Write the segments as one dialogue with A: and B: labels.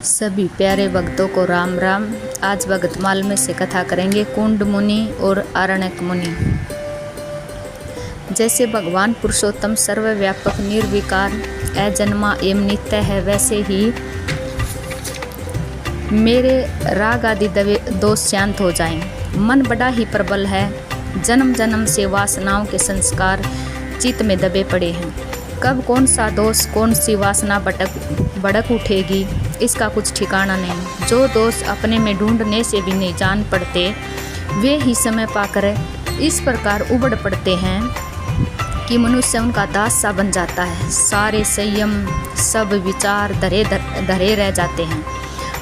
A: सभी प्यारे भक्तों को राम राम। आज भगतमाल में से कथा करेंगे कुंड मुनि और आरण्यक मुनि। जैसे भगवान पुरुषोत्तम सर्वव्यापक निर्विकार अजन्मा एवं नित्य है, वैसे ही मेरे राग आदि दोष शांत हो जाएं। मन बड़ा ही प्रबल है, जन्म जन्म से वासनाओं के संस्कार चित्त में दबे पड़े हैं। कब कौन सा दोष, कौन सी वासना भड़क उठेगी, इसका कुछ ठिकाना नहीं। जो दोष अपने में ढूंढने से भी नहीं जान पड़ते, वे ही समय पाकर इस प्रकार उबड़ पड़ते हैं कि मनुष्य उनका दास सा बन जाता है। सारे संयम, सब विचार धरे रह जाते हैं।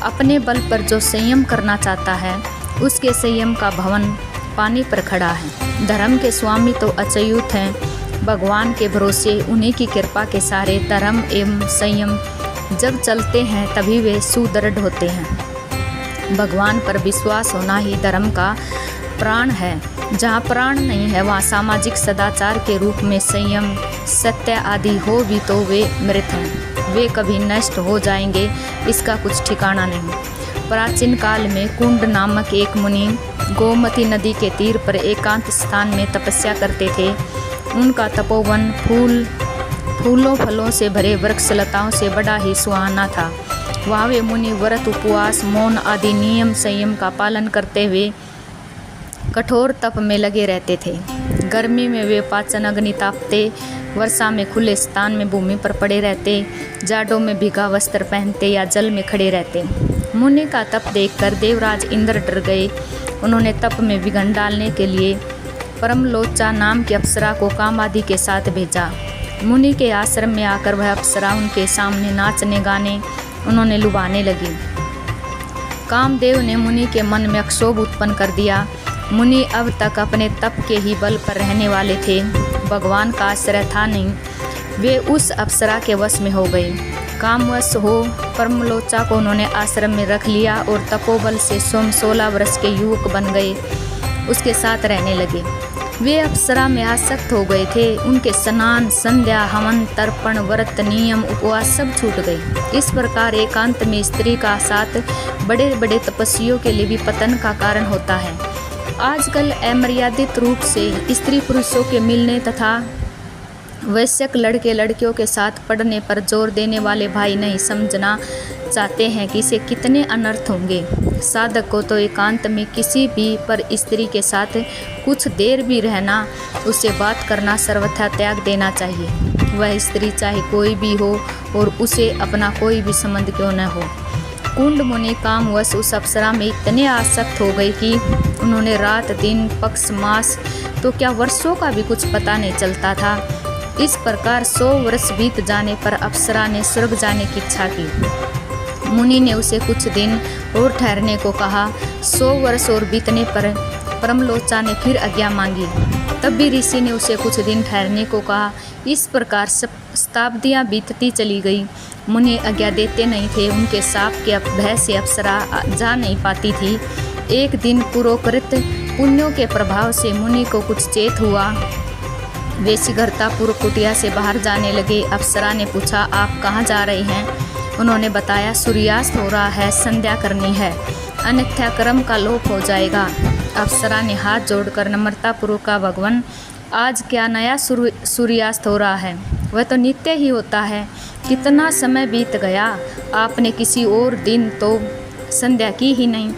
A: अपने बल पर जो संयम करना चाहता है, उसके संयम का भवन पानी पर खड़ा है। धर्म के स्वामी तो अच्युत हैं, भगवान के भरोसे उन्हीं की कृपा के सारे धर्म एवं संयम जब चलते हैं तभी वे सुदृढ़ होते हैं। भगवान पर विश्वास होना ही धर्म का प्राण है। जहाँ प्राण नहीं है, वहाँ सामाजिक सदाचार के रूप में संयम, सत्य आदि हो भी तो वे मृत हैं। वे कभी नष्ट हो जाएंगे, इसका कुछ ठिकाना नहीं। प्राचीन काल में कुंड नामक एक मुनि गोमती नदी के तीर पर एकांत स्थान में तपस्या करते थे। उनका तपोवन फूलों फलों से भरे वृक्षलताओं से बड़ा ही सुहाना था। वहाँ वे मुनि व्रत, उपवास, मौन आदि नियम संयम का पालन करते हुए कठोर तप में लगे रहते थे। गर्मी में वे पाचन अग्नि तापते, वर्षा में खुले स्थान में भूमि पर पड़े रहते, जाड़ों में भीगा वस्त्र पहनते या जल में खड़े रहते। मुनि का तप देखकर देवराज इंद्र डर गए। उन्होंने तप में विघ्न डालने के लिए परमलोचा नाम की अप्सरा को काम आदि के साथ भेजा। मुनि के आश्रम में आकर वह अप्सरा उनके सामने नाचने गाने उन्होंने लुभाने लगी। कामदेव ने मुनि के मन में क्षोभ उत्पन्न कर दिया। मुनि अब तक अपने तप के ही बल पर रहने वाले थे, भगवान का आश्रय था नहीं। वे उस अप्सरा के वश में हो गए। कामवश हो परमलोचा को उन्होंने आश्रम में रख लिया और तपोबल से स्वयं 16 वर्ष के युवक बन गए, उसके साथ रहने लगे। वे अप्सरा में आसक्त हो गए थे। उनके स्नान, संध्या, हवन, तर्पण, व्रत, नियम, उपवास सब छूट गए। इस प्रकार एकांत में स्त्री का साथ बड़े बड़े तपस्वियों के लिए भी पतन का कारण होता है। आजकल अमर्यादित रूप से स्त्री पुरुषों के मिलने तथा वयस्क लड़के लड़कियों के साथ पढ़ने पर जोर देने वाले भाई नहीं समझना चाहते हैं कि इसे कितने अनर्थ होंगे। साधक को तो एकांत में किसी भी पर स्त्री के साथ कुछ देर भी रहना, उससे बात करना सर्वथा त्याग देना चाहिए। वह स्त्री चाहे कोई भी हो और उसे अपना कोई भी संबंध क्यों न हो। कुंड मुनि कामवश उस अप्सरा में इतने आसक्त हो गए कि उन्होंने रात दिन, पक्ष मास तो क्या वर्षों का भी कुछ पता नहीं चलता था। इस प्रकार 100 वर्ष बीत जाने पर अप्सरा ने स्वर्ग जाने की इच्छा की। मुनि ने उसे कुछ दिन और ठहरने को कहा। 100 वर्ष और बीतने पर परमलोचा ने फिर आज्ञा मांगी। तब भी ऋषि ने उसे कुछ दिन ठहरने को कहा। इस प्रकार शताब्दियाँ बीतती चली गई। मुनि आज्ञा देते नहीं थे। उनके शाप के भय से अप्सरा जा नहीं पाती थी। एक दिन पूर्वकृत पुण्यों के प्रभाव से मुनि को कुछ चेत हुआ। वे शीघ्रतापूर्वक कुटिया से बाहर जाने लगे। अप्सरा ने पूछा, आप कहाँ जा रहे हैं? उन्होंने बताया, सूर्यास्त हो रहा है, संध्या करनी है, अन्यथा कर्म का लोप हो जाएगा। अप्सरा ने हाथ जोड़कर नम्रतापूर्वक कहा, भगवान, आज क्या नया सूर्यास्त हो रहा है? वह तो नित्य ही होता है। कितना समय बीत गया, आपने किसी और दिन तो संध्या की ही नहीं।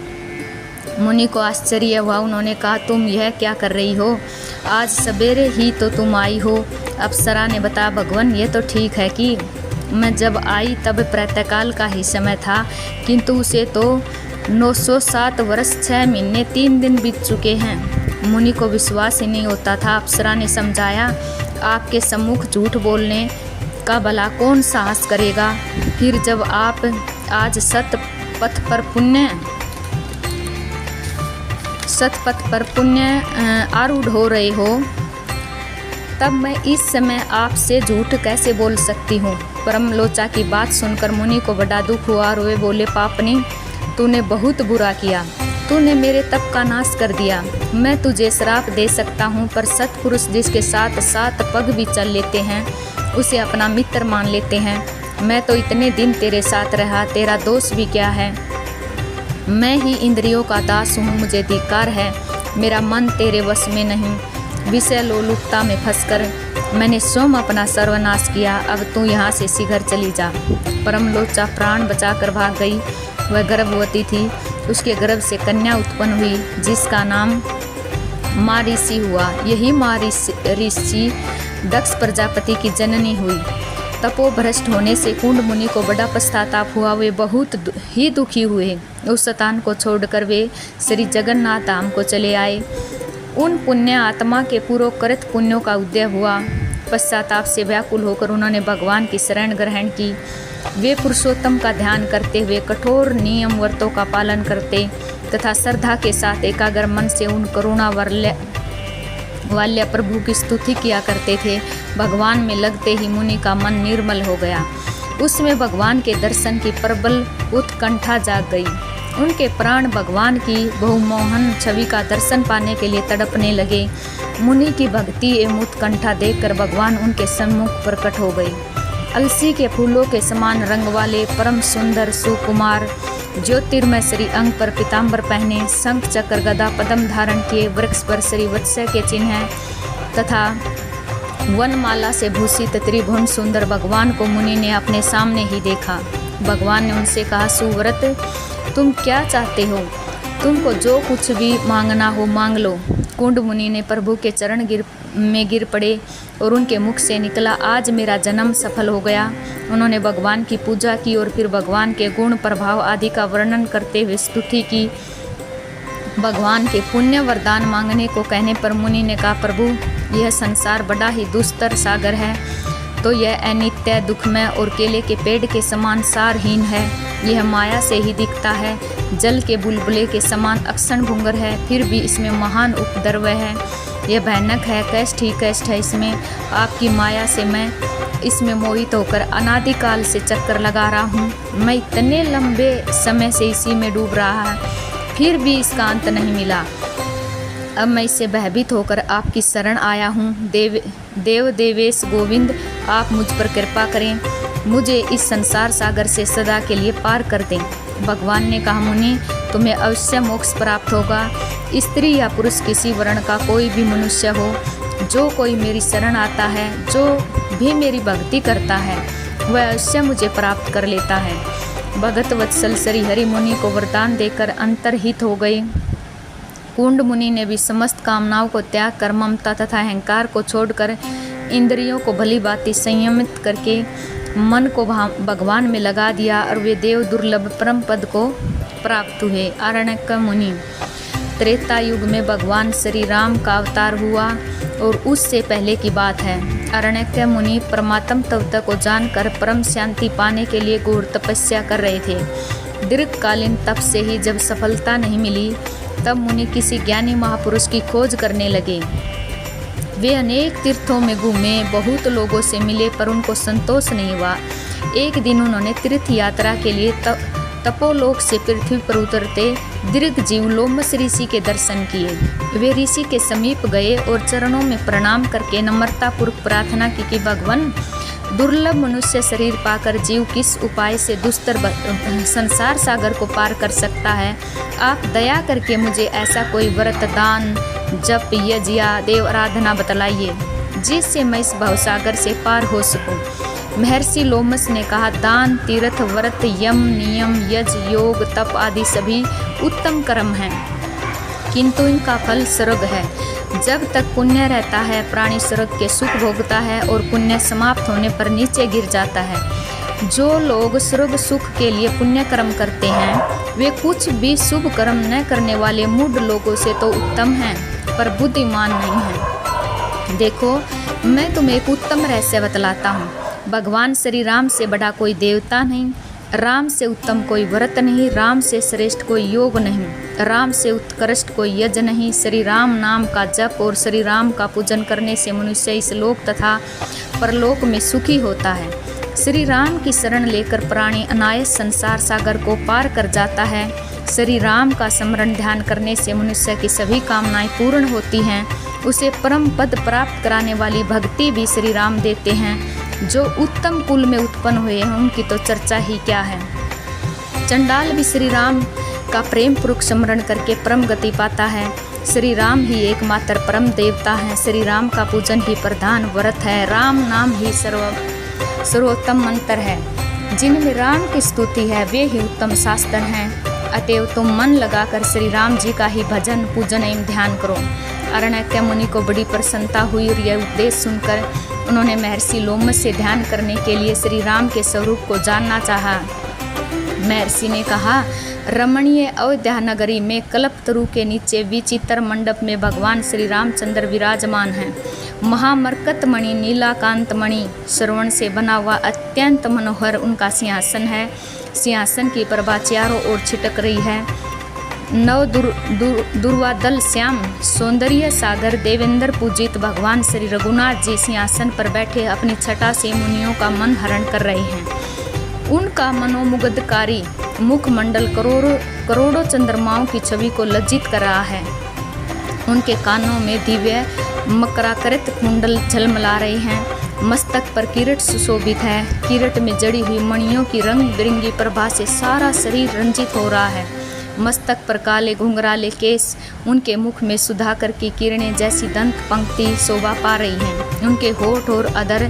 A: मुनि को आश्चर्य हुआ। उन्होंने कहा, तुम यह क्या कर रही हो? आज सवेरे ही तो तुम आई हो। अप्सरा ने बताया, भगवान, ये तो ठीक है कि मैं जब आई तब प्रातःकाल का ही समय था, किंतु उसे तो 907 वर्ष 6 महीने 3 दिन बीत चुके हैं। मुनि को विश्वास ही नहीं होता था। अप्सरा ने समझाया, आपके सम्मुख झूठ बोलने का भला कौन साहस करेगा? फिर जब आप आज सतपथ पर पुण्य आरूढ़ हो रहे हो, तब मैं इस समय आपसे झूठ कैसे बोल सकती हूँ? परमलोचा की बात सुनकर मुनि को बड़ा दुख हुआ और वे बोले, पापनी, तूने बहुत बुरा किया। तूने मेरे तप का नाश कर दिया। मैं तुझे श्राप दे सकता हूँ, पर सत्पुरुष जिसके साथ 7 पग भी चल लेते हैं, उसे अपना मित्र मान लेते हैं। मैं तो इतने दिन तेरे साथ रहा, तेरा दोष भी क्या है। मैं ही इंद्रियों का दास हूँ, मुझे धिक्कार है, मेरा मन तेरे वश में नहीं। विषय लोलुपता में फंसकर मैंने स्वयं अपना सर्वनाश किया, अब तू यहाँ से शीघ्र चली जा। परमलोचा प्राण बचाकर भाग गई। वह गर्भवती थी, उसके गर्भ से कन्या उत्पन्न हुई जिसका नाम मारीसी हुआ। यही मारीसी दक्ष प्रजापति की जननी हुई। तपोभ्रष्ट होने से कुंड मुनि को बड़ा पश्चाताप हुआ। वे बहुत ही दुखी हुए। उस स्थान को छोड़कर वे श्री जगन्नाथ धाम को चले आए। उन पुण्य आत्मा के पूर्वकृत पुण्यों का उदय हुआ। पश्चाताप से व्याकुल होकर उन्होंने भगवान की शरण ग्रहण की। वे पुरुषोत्तम का ध्यान करते हुए कठोर नियम व्रतों का पालन करते तथा श्रद्धा के साथ एकाग्र मन से उन करुणा वाल्य प्रभु की स्तुति किया करते थे। भगवान में लगते ही मुनि का मन निर्मल हो गया। उसमें भगवान के दर्शन की प्रबल उत्कंठा जाग गई। उनके प्राण भगवान की बहुमोहन छवि का दर्शन पाने के लिए तड़पने लगे। मुनि की भक्ति एवं उत्कंठा देखकर भगवान उनके सम्मुख प्रकट हो गई। अलसी के फूलों के समान रंग वाले परम सुंदर सुकुमार ज्योतिर्मय श्री अंग पर पीताम्बर पहने, शंख चक्र गदा पद्म धारण किए, वृक्ष पर श्री वत्स्य के चिन्ह तथा वनमाला से भूषित त्रिभुवन सुंदर भगवान को मुनि ने अपने सामने ही देखा। भगवान ने उनसे कहा, सुव्रत, तुम क्या चाहते हो? तुमको जो कुछ भी मांगना हो मांग लो। कुंड मुनि ने प्रभु के चरण में गिर पड़े और उनके मुख से निकला, आज मेरा जन्म सफल हो गया। उन्होंने भगवान की पूजा की और फिर भगवान के गुण प्रभाव आदि का वर्णन करते हुए स्तुति की। भगवान के पुण्य वरदान मांगने को कहने पर मुनि ने कहा, प्रभु, यह संसार बड़ा ही दुस्तर सागर है, तो यह अनित्य, दुखमय और केले के पेड़ के समान सारहीन है। यह माया से ही दिखता है, जल के बुलबुले के समान अक्षण भंगुर है, फिर भी इसमें महान उपद्रव है। यह भयानक है, कष्ट ही कष्ट है इसमें। आपकी माया से मैं इसमें मोहित होकर अनादिकाल से चक्कर लगा रहा हूँ। मैं इतने लंबे समय से इसी में डूब रहा है, फिर भी इसका अंत नहीं मिला। अब मैं इससे भयभीत होकर आपकी शरण आया हूँ। देवेश गोविंद, आप मुझ पर कृपा करें, मुझे इस संसार सागर से सदा के लिए पार कर दें। भगवान ने कहा, मुनि, तुम्हें अवश्य मोक्ष प्राप्त होगा। स्त्री या पुरुष किसी वर्ण का कोई भी मनुष्य हो, जो कोई मेरी शरण आता है, जो भी मेरी भक्ति करता है, वह अवश्य मुझे प्राप्त कर लेता है। भगत वत्सल श्री हरि मुनि को वरदान देकर अंतर्हित हो गए। कुंड मुनि ने भी समस्त कामनाओं को त्याग कर ममता तथा अहंकार को छोड़कर इंद्रियों को भली भांति संयमित करके मन को भगवान में लगा दिया और वे देव दुर्लभ परम पद को प्राप्त हुए। आरण्यक मुनि। त्रेता युग में भगवान श्री राम का अवतार हुआ और उससे पहले की बात है। आरण्यक मुनि परमात्म तत्व को जानकर परम शांति पाने के लिए घोर तपस्या कर रहे थे। दीर्घकालीन तप से ही जब सफलता नहीं मिली, तब मुनि किसी ज्ञानी महापुरुष की खोज करने लगे। वे अनेक तीर्थों में घूमे, बहुत लोगों से मिले, पर उनको संतोष नहीं हुआ। एक दिन उन्होंने तीर्थ यात्रा के लिए तपोलोक से पृथ्वी पर उतरते दीर्घजीव लोमस ऋषि के दर्शन किए। वे ऋषि के समीप गए और चरणों में प्रणाम करके नम्रतापूर्वक प्रार्थना की कि भगवान, दुर्लभ मनुष्य शरीर पाकर जीव किस उपाय से दुस्तर संसार सागर को पार कर सकता है। आप दया करके मुझे ऐसा कोई व्रत, दान, जप, यज्ञ या देव आराधना बतलाइए, जिससे मैं इस भवसागर से पार हो सकूं। महर्षि लोमस ने कहा, दान, तीर्थ, व्रत, यम, नियम, यज्ञ, योग, तप आदि सभी उत्तम कर्म हैं, किंतु इनका फल स्वर्ग है। जब तक पुण्य रहता है, प्राणी स्वर्ग के सुख भोगता है और पुण्य समाप्त होने पर नीचे गिर जाता है। जो लोग स्वर्ग सुख के लिए पुण्य कर्म करते हैं, वे कुछ भी शुभ कर्म न करने वाले मूढ़ लोगों से तो उत्तम हैं, पर बुद्धिमान नहीं हैं। देखो, मैं तुम्हें एक उत्तम रहस्य बतलाता हूँ। भगवान श्री राम से बड़ा कोई देवता नहीं, राम से उत्तम कोई व्रत नहीं, राम से श्रेष्ठ कोई योग नहीं, राम से उत्कृष्ट कोई यज्ञ नहीं। श्री राम नाम का जप और श्री राम का पूजन करने से मनुष्य इस लोक तथा परलोक में सुखी होता है। श्री राम की शरण लेकर प्राणी अनायास संसार सागर को पार कर जाता है। श्री राम का स्मरण ध्यान करने से मनुष्य की सभी कामनाएं पूर्ण होती हैं। उसे परम पद प्राप्त कराने वाली भक्ति भी श्री राम देते हैं। जो उत्तम कुल में उत्पन्न हुए हैं उनकी तो चर्चा ही क्या है। चंडाल भी श्री राम का प्रेम पूर्वक स्मरण करके परम गति पाता है। श्री राम ही एकमात्र परम देवता हैं। श्री राम का पूजन ही प्रधान व्रत है। राम नाम ही सर्वोत्तम मंत्र है। जिनमें राम की स्तुति है वे ही उत्तम शास्त्र हैं। अतएव तुम मन लगाकर श्री राम जी का ही भजन पूजन एवं ध्यान करो। अरण्यक मुनि को बड़ी प्रसन्नता हुई और यह उपदेश सुनकर उन्होंने महर्षि लोमस से ध्यान करने के लिए श्री राम के स्वरूप को जानना चाहा। महर्षि ने कहा, रमणीय अयोध्या नगरी में कल्पतरु के नीचे विचित्र मंडप में भगवान श्री रामचंद्र विराजमान हैं। महामरकत मणि नीलाकांत मणि श्रवण से बना हुआ अत्यंत मनोहर उनका सिंहासन है। सिंहासन की प्रभा चारों ओर छिटक रही है। नव दुर्वादल श्याम सौंदर्य सागर देवेंद्र पूजित भगवान श्री रघुनाथ जी सिंहासन पर बैठे अपनी छटा से मुनियों का मन हरण कर रहे हैं। उनका मनोमुग्धकारी मुखमंडल करोड़ों चंद्रमाओं की छवि को लज्जित कर रहा है। उनके कानों में दिव्य मकराकृत कुंडल झलमला रहे हैं। मस्तक पर किरीट सुशोभित है। किरीट में जड़ी हुई मणियों की रंग बिरंगी प्रभा से सारा शरीर रंजित हो रहा है। मस्तक पर काले घुंघराले केस, उनके मुख में सुधाकर की किरणें जैसी दंत पंक्ति शोभा पा रही हैं। उनके होठ और अधर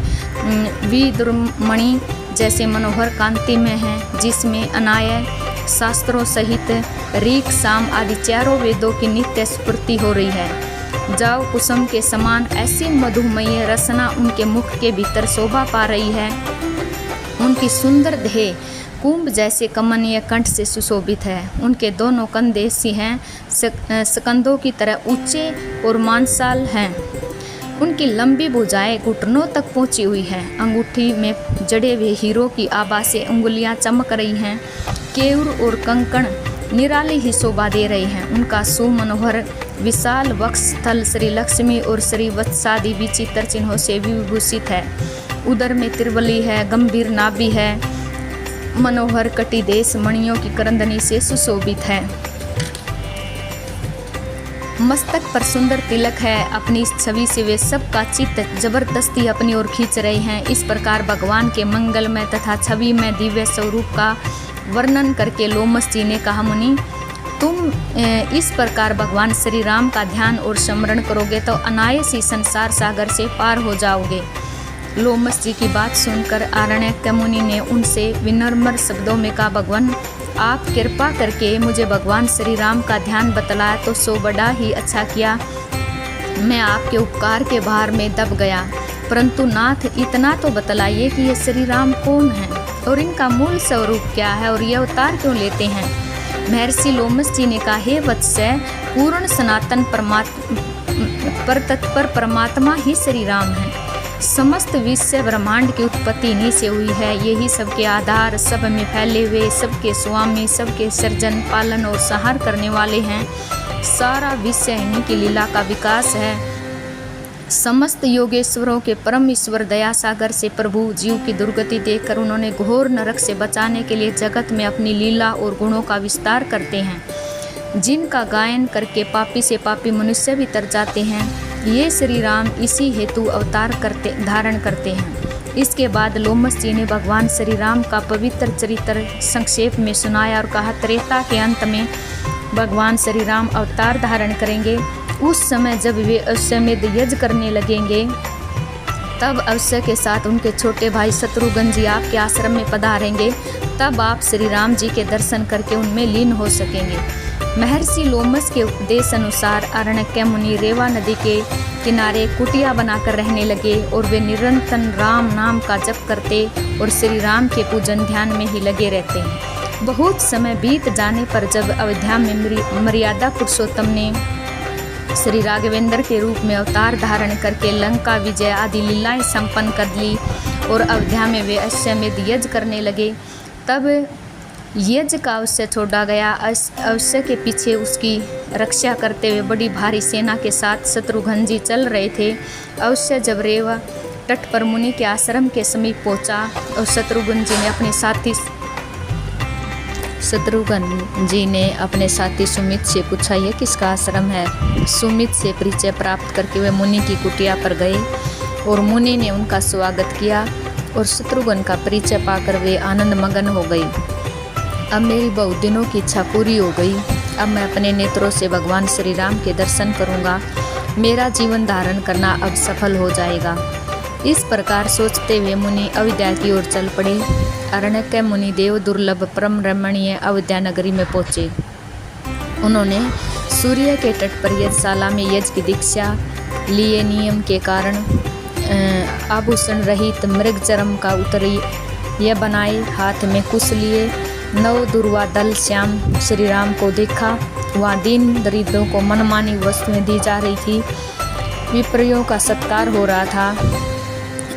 A: विदुरमणि जैसे मनोहर कांति में हैं, जिसमें अनाय शास्त्रों सहित ऋक साम आदि चारों वेदों की नित्य स्फूर्ति हो रही है। जाव कुसुम के समान ऐसी मधुमय रसना उनके मुख के भीतर शोभा पा रही है। उनकी सुंदर देह कुंभ जैसे कमनीय कंठ से सुशोभित है। उनके दोनों कंधे सिंह स्कंदों की तरह ऊंचे और मांसाल हैं। उनकी लंबी भुजाएं घुटनों तक पहुंची हुई हैं। अंगूठी में जड़े हुए हीरों की आभा से उंगलियां चमक रही हैं। केयूर और कंकण निराली ही शोभा दे रहे हैं। उनका सुमनोहर विशाल वक्षस्थल श्री लक्ष्मी और श्री वत्सादि विचित्र चिन्हों से विभूषित है। उदर में त्रिवली है, गंभीर नाभि है, मनोहर कटिदेश मणियों की करंदनी से सुशोभित है। मस्तक पर सुंदर तिलक है। अपनी छवि से वे सबका चित्त जबरदस्ती अपनी ओर खींच रहे हैं। इस प्रकार भगवान के मंगलमय तथा छवि में दिव्य स्वरूप का वर्णन करके लोमस जी ने कहा, मुनि तुम इस प्रकार भगवान श्री राम का ध्यान और स्मरण करोगे तो अनायास ही संसार सागर से पार हो जाओगे। लोमस जी की बात सुनकर आरण्यक मुनि ने उनसे विनम्र शब्दों में कहा, भगवान आप कृपा करके मुझे भगवान श्री राम का ध्यान बतलाया तो सो बड़ा ही अच्छा किया। मैं आपके उपकार के भार में दब गया, परंतु नाथ इतना तो बतलाइए कि ये श्री राम कौन है और इनका मूल स्वरूप क्या है और ये अवतार क्यों लेते हैं। महर्षि लोमस जी ने कहा, हे वत्स, पूर्ण सनातन तत्पर परमात्मा ही श्री राम है। समस्त विश्व ब्रह्मांड की उत्पत्ति इन्हीं से हुई है। यही सबके आधार, सब में फैले हुए, सबके स्वामी, सबके सर्जन पालन और संहार करने वाले हैं। सारा विश्व इन्हीं की लीला का विकास है। समस्त योगेश्वरों के परम ईश्वर दया सागर से प्रभु जीव की दुर्गति देखकर उन्होंने घोर नरक से बचाने के लिए जगत में अपनी लीला और गुणों का विस्तार करते हैं, जिनका गायन करके पापी से पापी मनुष्य भी तर जाते हैं। ये श्री राम इसी हेतु अवतार धारण करते हैं। इसके बाद लोमस जी ने भगवान श्री राम का पवित्र चरित्र संक्षेप में सुनाया और कहा, त्रेता के अंत में भगवान श्री राम अवतार धारण करेंगे। उस समय जब वे अश्वमेध यज्ञ करने लगेंगे तब अवश्य के साथ उनके छोटे भाई शत्रुघ्न जी आपके आश्रम में पधारेंगे। तब आप श्री राम जी के दर्शन करके उनमें लीन हो सकेंगे। महर्षि लोमस के उपदेश अनुसार अरण्यक मुनि रेवा नदी के किनारे कुटिया बनाकर रहने लगे और वे निरंतर राम नाम का जप करते और श्री राम के पूजन ध्यान में ही लगे रहते हैं। बहुत समय बीत जाने पर जब अयोध्या में मर्यादा पुरुषोत्तम ने श्री राघवेंद्र के रूप में अवतार धारण करके लंका विजय आदि लीलाएं संपन्न कर ली और अयोध्या में वे अश्वमेध यज्ञ करने लगे, तब यज्ञ का अवश्य छोड़ा गया। अवश्य के पीछे उसकी रक्षा करते हुए बड़ी भारी सेना के साथ शत्रुघ्न जी चल रहे थे। अवश्य जब रेवा तट पर मुनि के आश्रम के समीप पहुंचा और शत्रुघ्न जी ने अपने साथी सुमित से पूछा, यह किसका आश्रम है। सुमित से परिचय प्राप्त करके वे मुनि की कुटिया पर गए और मुनि ने उनका स्वागत किया। और शत्रुघ्न का परिचय पाकर वे आनंद मगन हो गई। अब मेरी बहुत दिनों की इच्छा पूरी हो गई। अब मैं अपने नेत्रों से भगवान श्री राम के दर्शन करूंगा। मेरा जीवन धारण करना अब सफल हो जाएगा। इस प्रकार सोचते हुए मुनि अयोध्या की ओर चल पड़े। अरण्यक मुनि देव दुर्लभ परम रमणीय अयोध्या नगरी में पहुँचे। उन्होंने सूर्य के तट पर यज्ञशाला में यज्ञ की दीक्षा लिए। नियम के कारण आभूषण रहित मृग चरम का उत्तरीय बनाए, हाथ में कुश लिए नव दुर्वा दल श्याम श्री राम को देखा। वहाँ दीन दरिद्रों को मनमानी वस्तुएं दी जा रही थी। विप्रियों का सत्कार हो रहा था।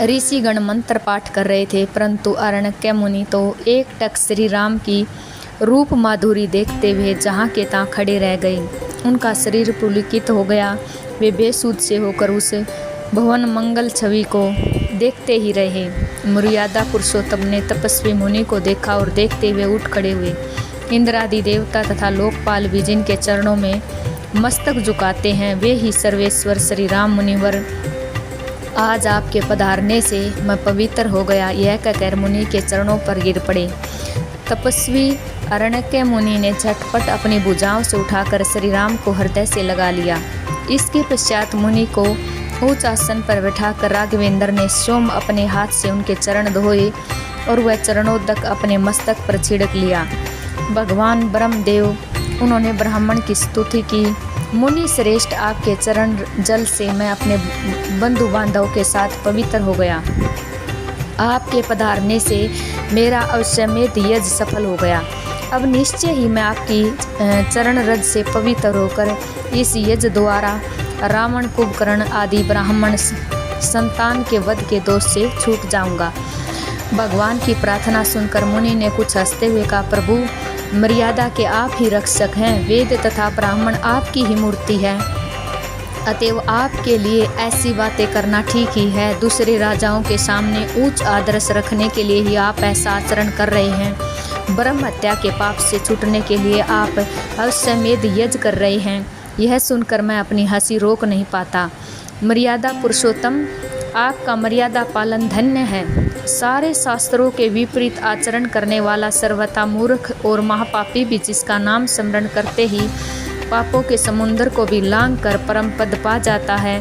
A: ऋषिगण मंत्र पाठ कर रहे थे, परंतु अरण्यक मुनि तो एकटक श्री राम की रूप माधुरी देखते हुए जहाँ के तहाँ खड़े रह गए। उनका शरीर पुलकित हो गया। वे बेसुध से होकर उस भवन मंगल छवि को देखते ही रहे। मर्यादा पुरुषोत्तम ने तपस्वी मुनि को देखा और देखते हुए उठ खड़े हुए। इंद्रादि देवता तथा लोकपाल भी जिनके चरणों में मस्तक झुकाते हैं, वे ही सर्वेश्वर श्री राम मुनिवर, आज आपके पधारने से मैं पवित्र हो गया, यह कहकर मुनि के चरणों पर गिर पड़े। तपस्वी अरण्यक मुनि ने झटपट अपनी भुजाओं से उठाकर श्री राम को हृदय से लगा लिया। इसके पश्चात मुनि को उच्च आसन पर बैठाकर राघवेंद्र ने स्वयं अपने हाथ से उनके चरण धोए और वह चरणोदक अपने मस्तक पर छिड़क लिया। भगवान ब्रह्मदेव उन्होंने ब्राह्मण की स्तुति की। मुनि श्रेष्ठ, आपके चरण जल से मैं अपने बंधु बांधवों के साथ पवित्र हो गया। आपके पधारने से मेरा अश्वमेध यज्ञ सफल हो गया। अब निश्चय ही मैं आपकी चरण रज से पवित्र होकर इस यज्ञ द्वारा रावण, कुंभकर्ण आदि ब्राह्मण संतान के वध के दोष से छूट जाऊंगा। भगवान की प्रार्थना सुनकर मुनि ने कुछ हंसते हुए कहा, प्रभु, मर्यादा के आप ही रक्षक हैं। वेद तथा ब्राह्मण आपकी ही मूर्ति है, अतएव आपके लिए ऐसी बातें करना ठीक ही है। दूसरे राजाओं के सामने उच्च आदर्श रखने के लिए ही आप ऐसा आचरण कर रहे हैं। ब्रह्म हत्या के पाप से छूटने के लिए आप अश्वमेध यज्ञ कर रहे हैं। यह सुनकर मैं अपनी हंसी रोक नहीं पाता। मर्यादा पुरुषोत्तम, आपका मर्यादा पालन धन्य है। सारे शास्त्रों के विपरीत आचरण करने वाला सर्वथा मूर्ख और महापापी भी जिसका नाम स्मरण करते ही पापों के समुद्र को भी लांघ कर परम पद पा जाता है,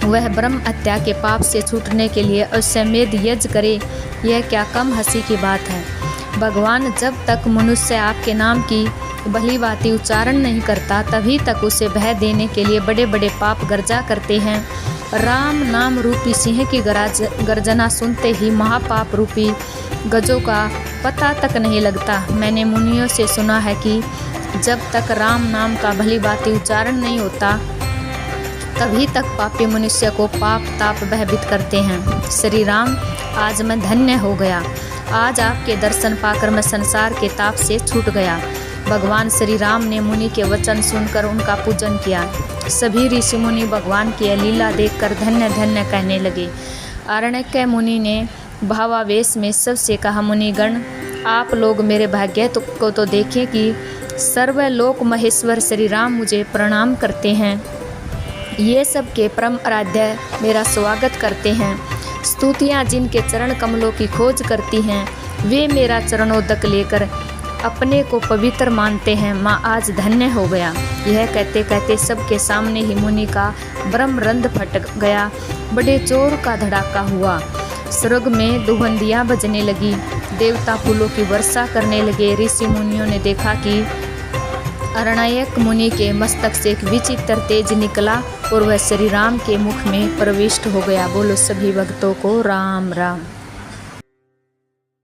A: वह ब्रह्म हत्या के पाप से छूटने के लिए अश्वमेध यज्ञ करे, यह क्या कम हंसी की बात है। भगवान, जब तक मनुष्य आपके नाम की भली बातें उच्चारण नहीं करता, तभी तक उसे भय देने के लिए बड़े बड़े पाप गर्जा करते हैं। राम नाम रूपी सिंह की गर्जना सुनते ही महापाप रूपी गजों का पता तक नहीं लगता। मैंने मुनियों से सुना है कि जब तक राम नाम का भली बातें उच्चारण नहीं होता, तभी तक पापी मनुष्य को पाप ताप भयभीत करते हैं। श्री राम, आज मैं धन्य हो गया। आज आपके दर्शन पाकर मैं संसार के ताप से छूट गया। भगवान श्री राम ने मुनि के वचन सुनकर उनका पूजन किया। सभी ऋषि मुनि भगवान की लीला देखकर धन्य धन्य कहने लगे। अरण्यक मुनि ने भावावेश में सबसे कहा, मुनिगण, आप लोग मेरे भाग्य को तो देखें कि सर्वलोक महेश्वर श्री राम मुझे प्रणाम करते हैं। ये सब के परम आराध्य मेरा स्वागत करते हैं। स्तुतियाँ जिनके चरण कमलों की खोज करती हैं, वे मेरा चरणोदक लेकर अपने को पवित्र मानते हैं। माँ, आज धन्य हो गया। यह कहते कहते सबके सामने ही मुनि का ब्रह्मरंध्र फट गया। बड़े जोर का धड़ाका हुआ। स्वर्ग में दुहंदियाँ बजने लगी। देवता फूलों की वर्षा करने लगे। ऋषि मुनियों ने देखा कि अरण्यक मुनि के मस्तक से एक विचित्र तेज निकला और वह श्री राम के मुख में प्रविष्ट हो गया। बोलो सभी भक्तों को राम राम।